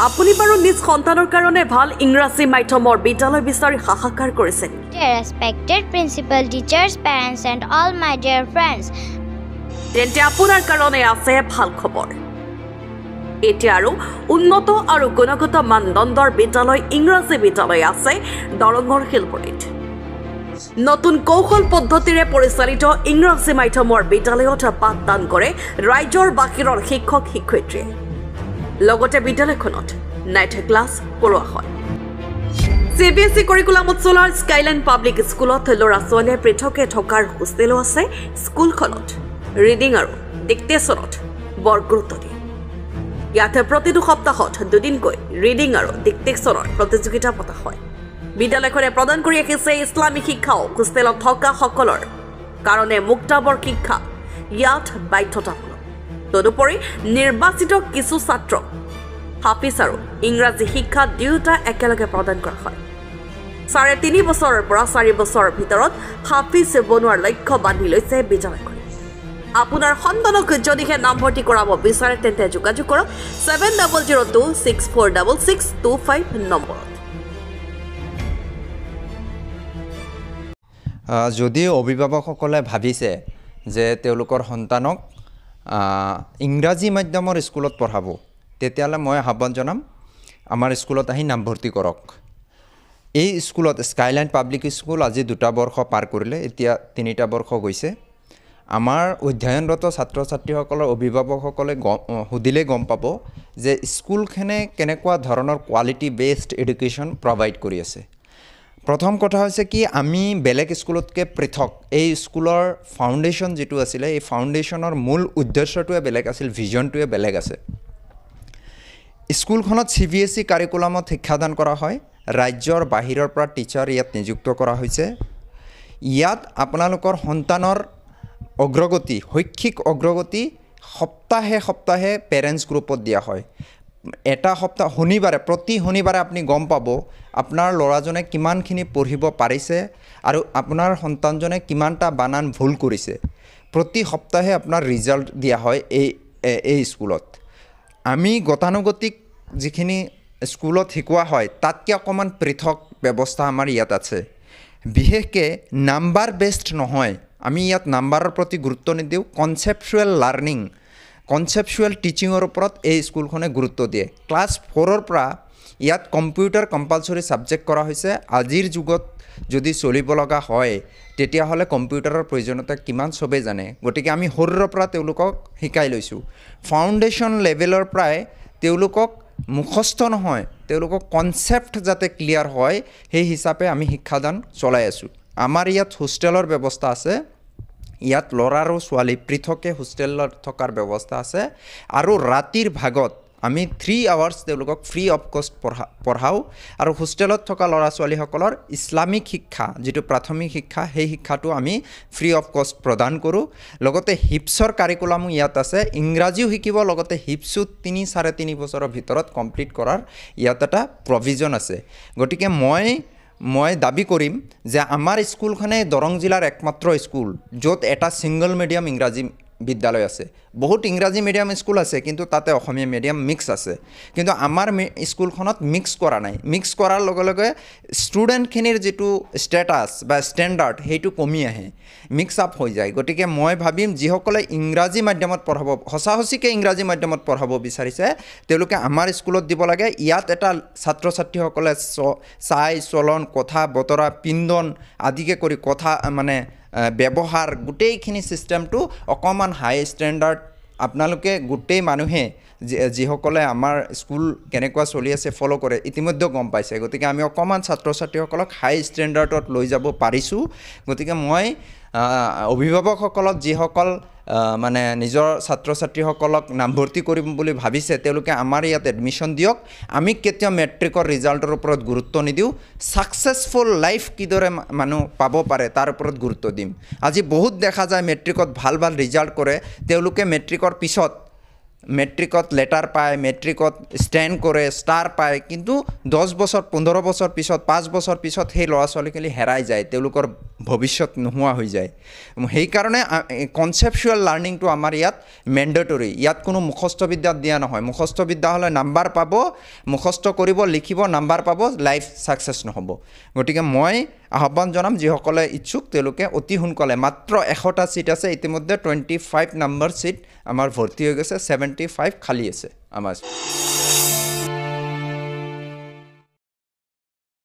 আপুনি বাৰু নিজ সন্তানৰ কাৰণে ভাল ইংৰাজী মাধ্যমৰ বিদ্যালয় বিচাৰি হাহাকাৰ কৰিছে। Dear respected principal, teachers, parents and all my dear friends. তেন্তে আপোনাৰ কাৰণে আছে ভাল খবৰ। এতিয়া আৰু উন্নত আৰু গুণগত মানদণ্ডৰ বিদ্যালয় ইংৰাজী বিদ্যালয় আছে দৰঙৰ শিলপুৰীত। নতুন কৌশল পদ্ধতিৰে পৰিচালিত ইংৰাজী মাধ্যমৰ বিদ্যালয়ত পাঠদান কৰে ৰাজ্যৰ বাহিৰৰ শিক্ষক শিক্ষয়িত্ৰীয়ে। লগতে বিদ্যালয়খনত নাইট ক্লাছ কৰোৱা হয়। CBSE কাৰিকুলামত চলা স্কাইলাইন পাব্লিক স্কুলত ল'ৰা ছোৱালীয়ে পৃথকে থকাৰ হোষ্টেলো আছে। স্কুলখনত ৰিডিং আৰু ডিক্টেশ্যনত বৰ গুৰুত্ব দিয়ে। ইয়াতে প্ৰতিটো সপ্তাহত দুদিনকৈ ৰিডিং আৰু ডিক্টেশ্যনৰ প্ৰতিযোগিতা পতা হয়। বিদ্যালয়খনে প্ৰদান কৰি আহিছে ইছলামিক শিক্ষাও। হোষ্টেলত থকা সকলৰ কাৰণে মুক্তাবৰ শিক্ষা ইয়াত বাধ্যতামূলক। তদুপৰি নিৰ্বাচিত কিছু ছাত্ৰক হাফিজ আৰু ইংৰাজী শিক্ষা দুয়োটা একেলগে প্ৰদান কৰা হয়। 3.5 বছৰৰ পৰা 4 বছৰৰ ভিতৰত হাফিজ বনোৱাৰ লক্ষ্য বান্ধি লৈছে বিদ্যালয়খনে। আপোনাৰ সন্তানক যদিহে নামভৰ্তি কৰাব বিচাৰে তেন্তে যোগাযোগ কৰক 7002646625 নম্বৰত। যদি অভিভাৱকসকলে ভাবিছে যে তেওঁলোকৰ সন্তানক ইংৰাজী মাধ্যমৰ স্কুলত পঢ়াব, তেতিয়াহ'লে মই আহ্বান জনাম আমাৰ স্কুলত আহি নামভৰ্তি কৰক। এই স্কুলত স্কাইলাইন পাব্লিক স্কুল আজি 2টা বৰ্ষ পাৰ কৰিলে, এতিয়া 3টা বৰ্ষ গৈছে। আমাৰ অধ্যয়নৰত ছাত্ৰ ছাত্ৰীসকলৰ অভিভাৱকসকলে সুধিলে গম পাব যে স্কুলখনে কেনেকুৱা ধৰণৰ কোৱালিটি বেছড এডুকেশ্যন প্ৰভাইড কৰি আছে। প্ৰথম কথা হৈছে কি, আমি বেলেগ স্কুলতকৈ পৃথক। এই স্কুলৰ ফাউণ্ডেশ্যন যিটো আছিলে, এই ফাউণ্ডেশ্যনৰ মূল উদ্দেশ্যটোৱে বেলেগ আছিল, ভিজনটোৱে বেলেগ আছে। স্কুলখনত CBSE কাৰিকুলামত শিক্ষাদান কৰা হয়। ৰাজ্যৰ বাহিৰৰ পৰা টিচাৰ ইয়াত নিযুক্ত কৰা হৈছে। ইয়াত আপোনালোকৰ সন্তানৰ অগ্ৰগতি, শৈক্ষিক অগ্ৰগতি সপ্তাহে সপ্তাহে পেৰেণ্টছ গ্ৰুপত দিয়া হয়। এটা সপ্তাহ প্ৰতি শনিবাৰে আপুনি গম পাব আপোনাৰ ল'ৰাজনে কিমানখিনি পঢ়িব পাৰিছে আৰু আপোনাৰ সন্তানজনে কিমানটা বানান ভুল কৰিছে। প্ৰতি সপ্তাহে আপোনাৰ ৰিজাল্ট দিয়া হয় এই স্কুলত। আমি গতানুগতিক যিখিনি স্কুলত শিকোৱা হয় তাতকৈ অকণমান পৃথক ব্যৱস্থা আমাৰ ইয়াত আছে। বিশেষকৈ নাম্বাৰ বেছড নহয়, আমি ইয়াত নাম্বাৰৰ প্ৰতি গুৰুত্ব নিদিওঁ। কনচেপচুৱেল লাৰ্ণিং, কনচেপচুৱেল টিচিঙৰ ওপৰত এই স্কুলখনে গুৰুত্ব দিয়ে। ক্লাছ 4ৰ পৰা ইয়াত কম্পিউটাৰ কম্পালচৰি ছাবজেক্ট কৰা হৈছে। আজিৰ যুগত যদি চলিব লগা হয় তেতিয়াহ'লে কম্পিউটাৰৰ প্ৰয়োজনীয়তা কিমান চবেই জানে। গতিকে আমি সৰুৰে পৰা তেওঁলোকক শিকাই লৈছোঁ। ফাউণ্ডেশ্যন লেভেলৰ পৰাই তেওঁলোকক মুখস্থ নহয়, তেওঁলোকক কনচেপ্ট যাতে ক্লিয়াৰ হয় সেই হিচাপে আমি শিক্ষাদান চলাই আছোঁ। আমাৰ ইয়াত হোষ্টেলৰ ব্যৱস্থা আছে। ইয়াত ল'ৰা আৰু ছোৱালী পৃথকে হোষ্টেলত থকাৰ ব্যৱস্থা আছে। আৰু ৰাতিৰ ভাগত আমি 3 আৱাৰ্ছ তেওঁলোকক ফ্ৰী অফ কষ্ট পঢ়াওঁ। আৰু হোষ্টেলত থকা ল'ৰা ছোৱালীসকলৰ ইছলামিক শিক্ষা, যিটো প্ৰাথমিক শিক্ষা, সেই শিক্ষাটো আমি ফ্ৰী অফ কষ্ট প্ৰদান কৰোঁ। লগতে হিপছৰ কাৰিকুলামো ইয়াত আছে। ইংৰাজীও শিকিব, লগতে হিপছো 3-3.5 বছৰৰ ভিতৰত কমপ্লিট কৰাৰ ইয়াত এটা প্ৰভিজন আছে। গতিকে মই দাবী কৰিম যে আমাৰ স্কুলখনে দৰং জিলাৰ একমাত্ৰ স্কুল য'ত এটা ছিংগল মিডিয়াম ইংৰাজী বিদ্যালয় আছে। বহুত ইংৰাজী মিডিয়াম স্কুল আছে কিন্তু তাতে অসমীয়া মিডিয়াম মিক্স আছে, কিন্তু আমাৰ স্কুলখনত মিক্স কৰা নাই। মিক্স কৰাৰ লগে লগে ষ্টুডেণ্টখিনিৰ যিটো ষ্টেটাছ বা ষ্টেণ্ডাৰ্ড সেইটো কমি আহে, মিক্স আপ হৈ যায়। গতিকে মই ভাবিম যিসকলে ইংৰাজী মাধ্যমত পঢ়াব, সঁচাসঁচিকৈ ইংৰাজী মাধ্যমত পঢ়াব বিচাৰিছে তেওঁলোকে আমাৰ স্কুলত দিব লাগে। ইয়াত এটা ছাত্ৰ ছাত্ৰীসকলে চাই চলন, কথা বতৰা, পিন্ধন আদিকে কৰি কথা ব্যৱহাৰ, গোটেইখিনি ছিষ্টেমটো অকণমান হাই ষ্টেণ্ডাৰ্ড। আপোনালোকে গোটেই মানুহে যিসকলে আমাৰ স্কুল কেনেকুৱা চলি আছে ফ'ল' কৰে ইতিমধ্যে গম পাইছে। গতিকে আমি অকণমান ছাত্ৰ ছাত্ৰীসকলক হাই ষ্টেণ্ডাৰ্ডত লৈ যাব পাৰিছোঁ। গতিকে মই অভিভাৱকসকলক যিসকল নিজৰ ছাত্ৰ ছাত্ৰীসকলক নামভৰ্তি কৰিম বুলি ভাবিছে তেওঁলোকে আমাৰ ইয়াত এডমিশ্যন দিয়ক। আমি কেতিয়াও মেট্ৰিকৰ ৰিজাল্টৰ ওপৰত গুৰুত্ব নিদিওঁ, ছাকচেছফুল লাইফ কিদৰে মানুহ পাব পাৰে তাৰ ওপৰত গুৰুত্ব দিম। আজি বহুত দেখা যায় মেট্ৰিকত ভাল ৰিজাল্ট কৰে, তেওঁলোকে মেট্ৰিকৰ পিছত মেট্ৰিকত লেটাৰ পায়, মেট্ৰিকত ষ্টেণ্ড কৰে, ষ্টাৰ পায়, কিন্তু 10 বছৰ 15 বছৰ পিছত 5 বছৰ পিছত সেই ল'ৰা ছোৱালীখিনি হেৰাই যায়, তেওঁলোকৰ ভৱিষ্যত নোহোৱা হৈ যায়। সেইকাৰণে কনচেপচুৱেল লাৰ্ণিংটো আমাৰ ইয়াত মেণ্ডেটৰী। ইয়াত কোনো মুখস্থ বিদ্যাত দিয়া নহয়। মুখস্থ বিদ্যা হ'লে নাম্বাৰ পাব, মুখস্থ কৰিব, লিখিব, নাম্বাৰ পাব, লাইফ ছাকচেছ নহ'ব। গতিকে মই আহ্বান জনাম যিসকলে ইচ্ছুক তেওঁলোকে অতি সোনকালে, মাত্ৰ 100টা ছিট আছে, ইতিমধ্যে 25 নম্বৰ ছিট আমাৰ ভৰ্তি হৈ গৈছে, 75 খালী আছে আমাৰ।